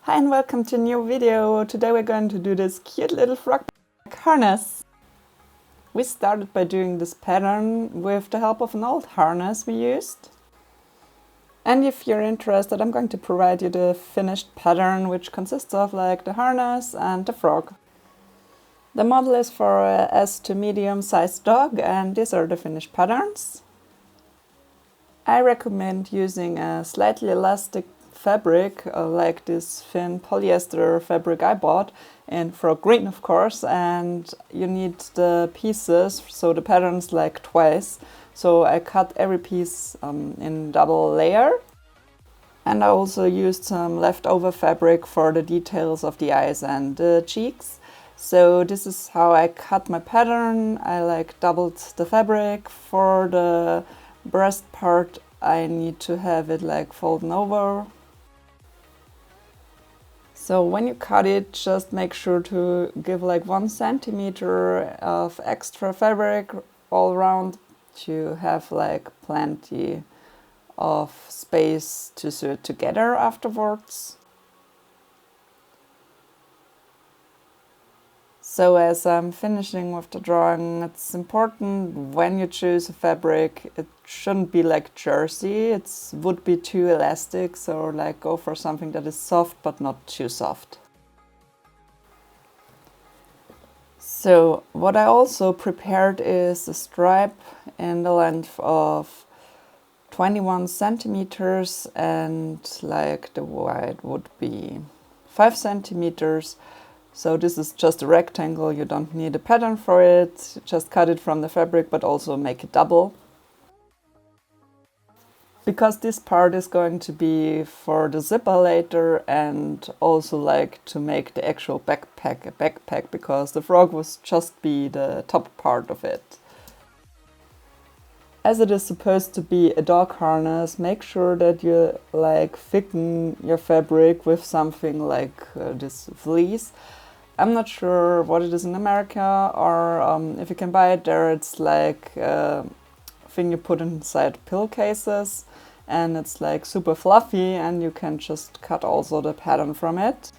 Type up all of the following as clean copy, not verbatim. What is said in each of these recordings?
Hi and welcome to a new video. Today we're going to do this cute little frog harness. We started by doing this pattern with the help of an old harness we used. And if you're interested, I'm going to provide you the finished pattern, which consists of like the harness and the frog. The model is for a S to medium sized dog, and these are the finished patterns. I recommend using a slightly elastic fabric, like this thin polyester fabric I bought, in frog green of course, and you need the pieces, so the pattern's like twice. So I cut every piece in double layer. And I also used some leftover fabric for the details of the eyes and the cheeks. So this is how I cut my pattern. I like doubled the fabric. For the breast part I need to have it like folded over. So when you cut it, just make sure to give like 1 centimeter of extra fabric all around to have like plenty of space to sew it together afterwards. So as I'm finishing with the drawing, it's important when you choose a fabric, it shouldn't be like jersey, it would be too elastic, so like go for something that is soft but not too soft. So what I also prepared is a stripe in the length of 21 centimeters and like the wide would be 5 centimeters. So this is just a rectangle, you don't need a pattern for it, just cut it from the fabric but also make it double. Because this part is going to be for the zipper later and also like to make the actual backpack a backpack, because the frog will just be the top part of it. As it is supposed to be a dog harness, make sure that you like thicken your fabric with something like this fleece. I'm not sure what it is in America, or if you can buy it there, it's like a thing you put inside pillowcases and it's like super fluffy and you can just cut also the pattern from it.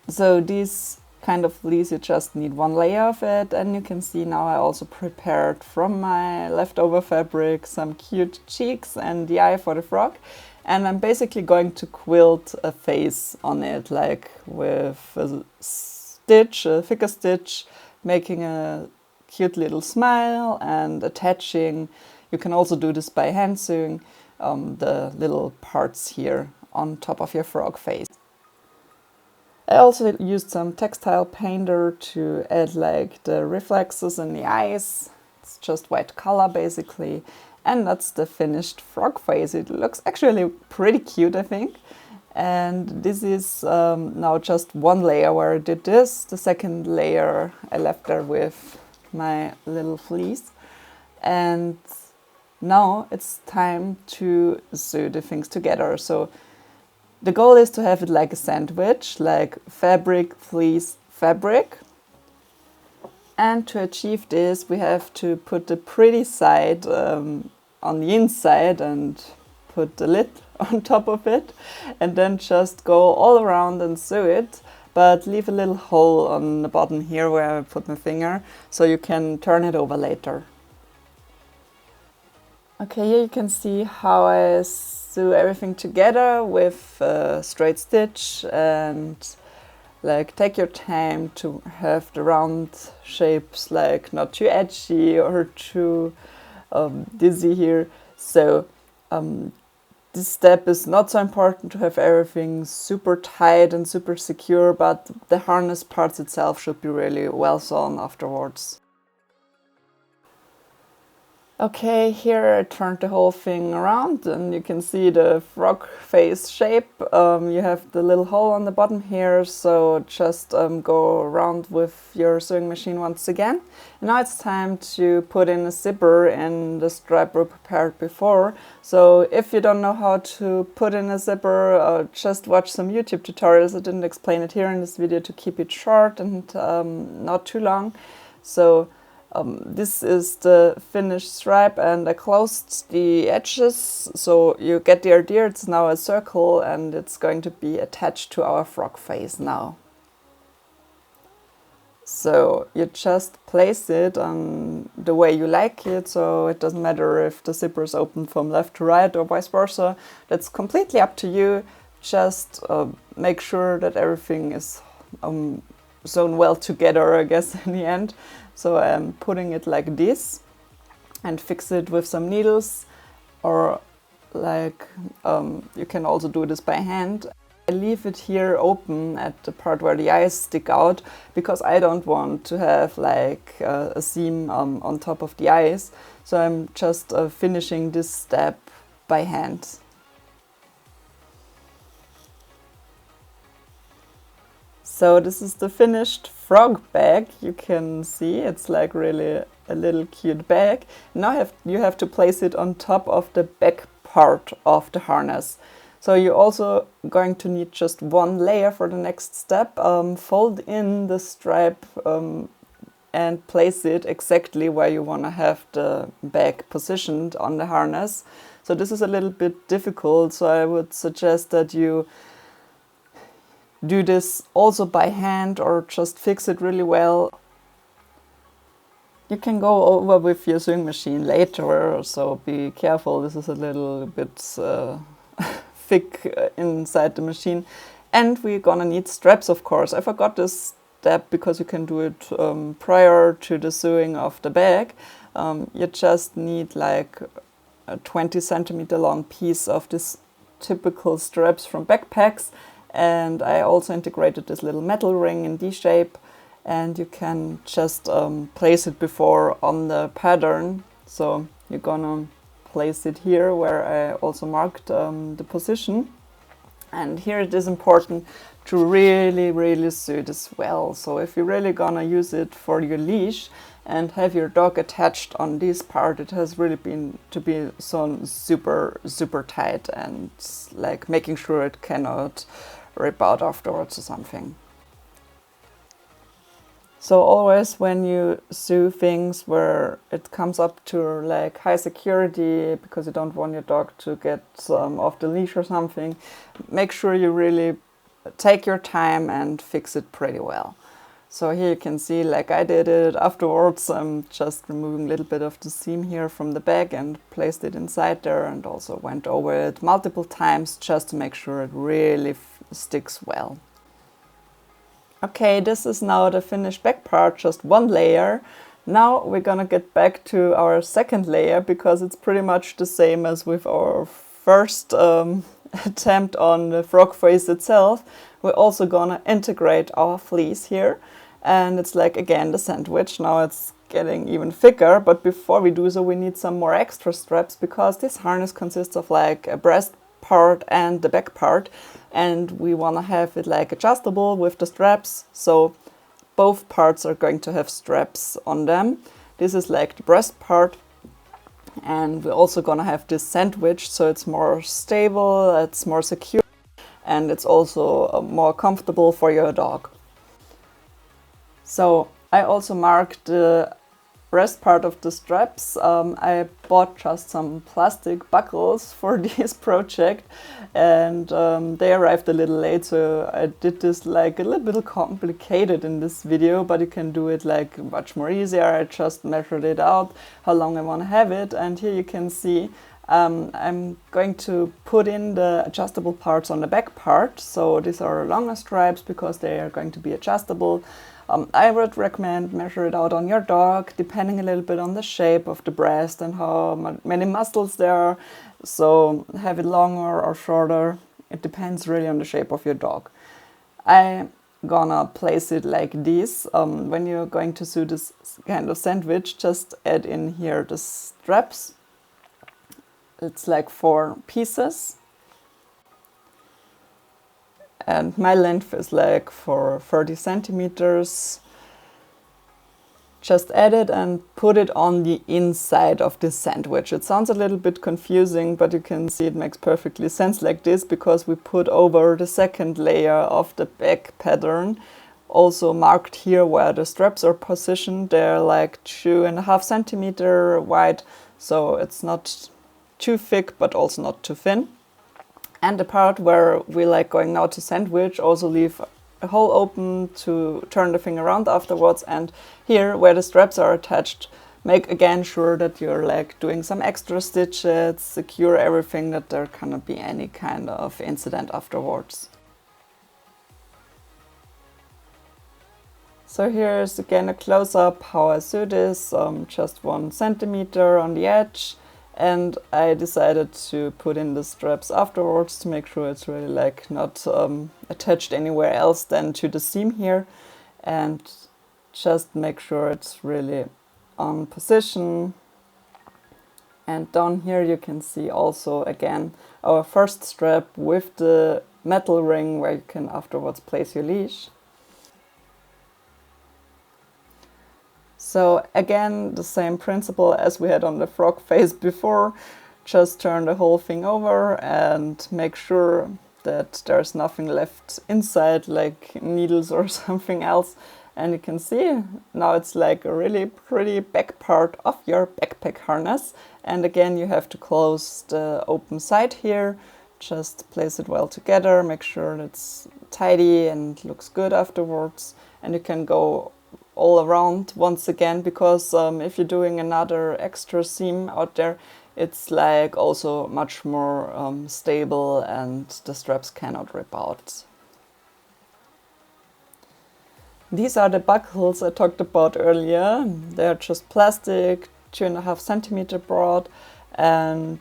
So these kind of fleece, you just need 1 layer of it, and you can see now I also prepared from my leftover fabric some cute cheeks and the eye for the frog, and I'm basically going to quilt a face on it, like with a stitch, a thicker stitch, making a cute little smile and attaching. You can also do this by hand sewing the little parts here on top of your frog face. I also used some textile painter to add like the reflexes in the eyes. It's just white color basically. And that's the finished frog face. It looks actually pretty cute, I think. And this is now just 1 layer where I did this. The second layer I left there with my little fleece. And now it's time to sew the things together. So the goal is to have it like a sandwich, like fabric, fleece, fabric. And to achieve this, we have to put the pretty side on the inside and put the lid on top of it. And then just go all around and sew it, but leave a little hole on the bottom here where I put my finger, so you can turn it over later. Okay, here you can see how I sew everything together with a straight stitch, and like take your time to have the round shapes like not too edgy or too dizzy here. So this step is not so important to have everything super tight and super secure, but the harness parts itself should be really well sewn afterwards. Okay, here I turned the whole thing around and you can see the frog face shape. You have the little hole on the bottom here, so just go around with your sewing machine once again. And now it's time to put in a zipper in the stripe we prepared before. So if you don't know how to put in a zipper, just watch some YouTube tutorials. I didn't explain it here in this video to keep it short and not too long. So This is the finished stripe, and I closed the edges, so you get the idea. It's now a circle and it's going to be attached to our frog face now. So you just place it on the way you like it, so it doesn't matter if the zipper is open from left to right or vice versa. That's completely up to you. Just make sure that everything is sewn well together, I guess, in the end. So I'm putting it like this and fix it with some needles, or like you can also do this by hand. I leave it here open at the part where the eyes stick out because I don't want to have like a seam on top of the eyes. So I'm just finishing this step by hand. So this is the finished frog bag. You can see it's like really a little cute bag. Now you have to place it on top of the back part of the harness. So you're also going to need just one layer for the next step. Fold in the stripe and place it exactly where you want to have the bag positioned on the harness. So this is a little bit difficult, so I would suggest that you do this also by hand or just fix it really well. You can go over with your sewing machine later, so be careful. This is a little bit thick inside the machine. And we're gonna need straps, of course. I forgot this step because you can do it prior to the sewing of the bag. You just need like a 20 centimeter long piece of this typical straps from backpacks. And I also integrated this little metal ring in D shape, and you can just place it before on the pattern. So you're gonna place it here where I also marked the position. And here it is important to really sew this well. So if you're really gonna use it for your leash and have your dog attached on this part, it has really been to be sewn super tight and like making sure it cannot rip out afterwards or something. So always when you sew things where it comes up to like high security because you don't want your dog to get off the leash or something, make sure you really take your time and fix it pretty well. So here you can see like I did it. Afterwards I'm just removing a little bit of the seam here from the bag and placed it inside there, and also went over it multiple times just to make sure it really sticks well. Okay, this is now the finished back part, just one layer. Now we're gonna get back to our second layer because it's pretty much the same as with our first attempt on the frog face itself. We're also gonna integrate our fleece here, and it's like again the sandwich. Now it's getting even thicker, but before we do so we need some more extra straps because this harness consists of like a breast part and the back part, and we want to have it like adjustable with the straps, so both parts are going to have straps on them. This is like the breast part, and we're also gonna have this sandwich, so it's more stable, it's more secure, and it's also more comfortable for your dog. So I also marked the rest part of the straps. I bought just some plastic buckles for this project, and they arrived a little late, so I did this like a little bit complicated in this video, but you can do it like much more easier. I just measured it out how long I want to have it, and here you can see I'm going to put in the adjustable parts on the back part. So these are longer stripes because they are going to be adjustable. I would recommend measure it out on your dog, depending a little bit on the shape of the breast and how many muscles there are. So have it longer or shorter. It depends really on the shape of your dog. I'm gonna place it like this. When you're going to sew this kind of sandwich, just add in here the straps. It's like 4 pieces. And my length is like for 30 centimeters. Just add it and put it on the inside of this sandwich. It sounds a little bit confusing, but you can see it makes perfectly sense like this because we put over the second layer of the back pattern also marked here where the straps are positioned. They're like 2.5 centimeter wide, so it's not too thick but also not too thin. And the part where we like going now to sandwich, also leave a hole open to turn the thing around afterwards. And here where the straps are attached, make again sure that you're like doing some extra stitches, secure everything, that there cannot be any kind of incident afterwards. So here's again a close-up how I sew this, just 1 centimeter on the edge, and I decided to put in the straps afterwards to make sure it's really like not attached anywhere else than to the seam here, and just make sure it's really on position. And down here you can see also again our first strap with the metal ring where you can afterwards place your leash. So again, the same principle as we had on the frog face before, just turn the whole thing over and make sure that there's nothing left inside, like needles or something else. And you can see now it's like a really pretty back part of your backpack harness. And again, you have to close the open side here, just place it well together, make sure it's tidy and looks good afterwards. And you can go all around once again, because if you're doing another extra seam out there, it's like also much more stable and the straps cannot rip out. These are the buckles I talked about earlier. They're just plastic, 2.5 centimeter broad, and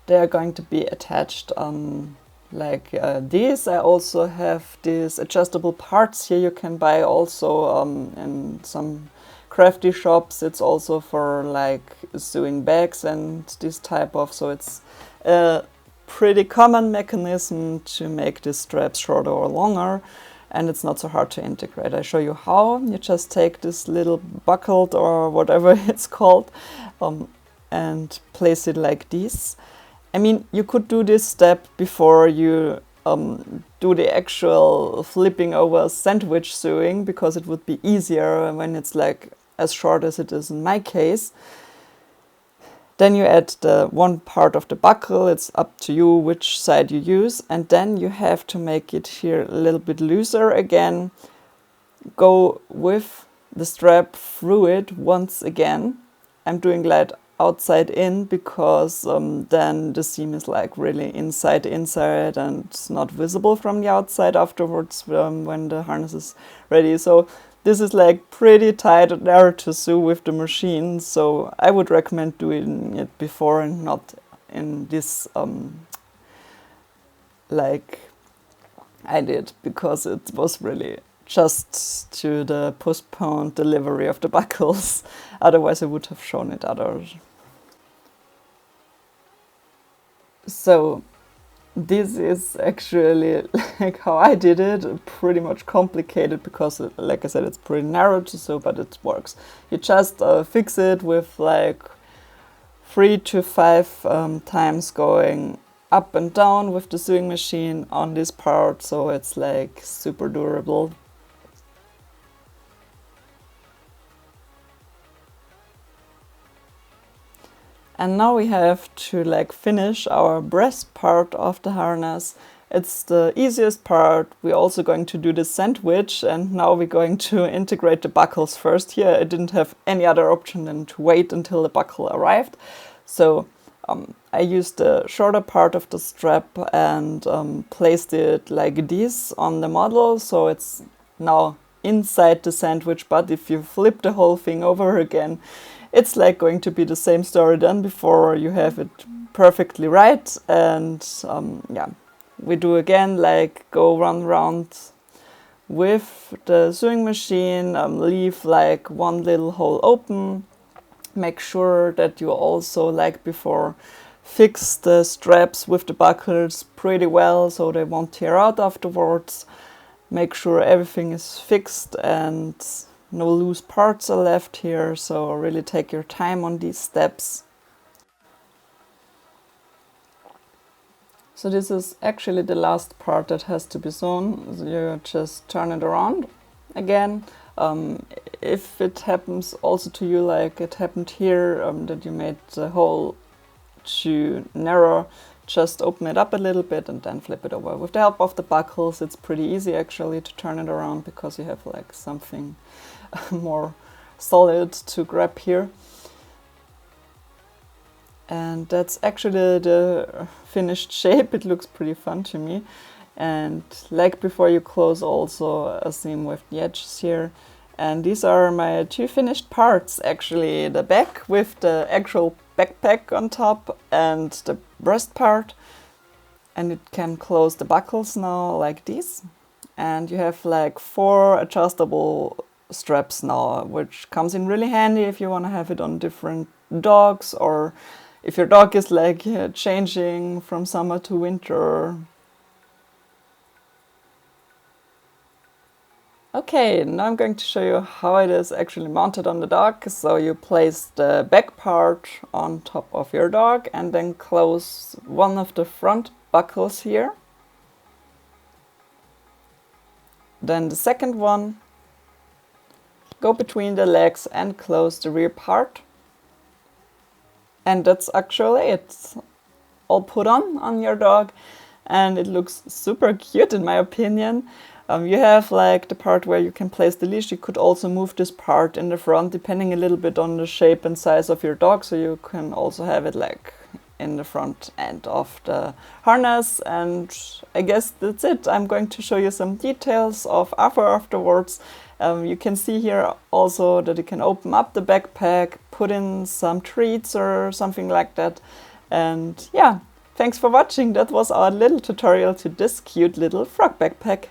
they're going to be attached on like these. I also have these adjustable parts here you can buy also in some crafty shops. It's also for like sewing bags and this type of, so it's a pretty common mechanism to make these straps shorter or longer, and it's not so hard to integrate. I show you how. You just take this little buckled or whatever it's called and place it like this. I mean, you could do this step before you do the actual flipping over sandwich sewing, because it would be easier when it's like as short as it is in my case. Then you add the one part of the buckle. It's up to you which side you use. And then you have to make it here a little bit looser again. Go with the strap through it once again. I'm doing that outside in because then the seam is like really inside and it's not visible from the outside afterwards when the harness is ready. So this is like pretty tight there to sew with the machine, so I would recommend doing it before and not in this like I did, because it was really just to the postponed delivery of the buckles. Otherwise I would have shown it others. So this is actually like how I did it, pretty much complicated because like I said, it's pretty narrow to sew, but it works. You just fix it with like 3 to 5 times going up and down with the sewing machine on this part, so it's like super durable. And now we have to like finish our breast part of the harness. It's the easiest part. We're also going to do the sandwich, and now we're going to integrate the buckles first. Here I didn't have any other option than to wait until the buckle arrived. So I used the shorter part of the strap and placed it like this on the model, so it's now inside the sandwich. But if you flip the whole thing over again, it's like going to be the same story done before. You have it perfectly right, and yeah, we do again like go round with the sewing machine, leave like one little hole open. Make sure that you also, like before, fix the straps with the buckles pretty well so they won't tear out afterwards. Make sure everything is fixed and no loose parts are left here, so really take your time on these steps. So this is actually the last part that has to be sewn. So you just turn it around again. If it happens also to you like it happened here, that you made the hole too narrow, just open it up a little bit and then flip it over. With the help of the buckles, it's pretty easy actually to turn it around because you have like something more solid to grab here. And that's actually the finished shape. It looks pretty fun to me. And like before, you close also a seam with the edges here. And these are my two finished parts, actually. The back with the actual backpack on top and the breast part. And it can close the buckles now like this. And you have like 4 adjustable straps now, which comes in really handy if you want to have it on different dogs, or if your dog is like changing from summer to winter. Okay, now I'm going to show you how it is actually mounted on the dog. So you place the back part on top of your dog and then close one of the front buckles here. Then the second one, go between the legs and close the rear part. And that's actually it. All put on your dog, and it looks super cute in my opinion. You have like the part where you can place the leash. You could also move this part in the front depending a little bit on the shape and size of your dog, so you can also have it like in the front end of the harness. And I guess that's it. I'm going to show you some details of afterwards. You can see here also that you can open up the backpack, put in some treats or something like that. And yeah, thanks for watching. That was our little tutorial to this cute little frog backpack.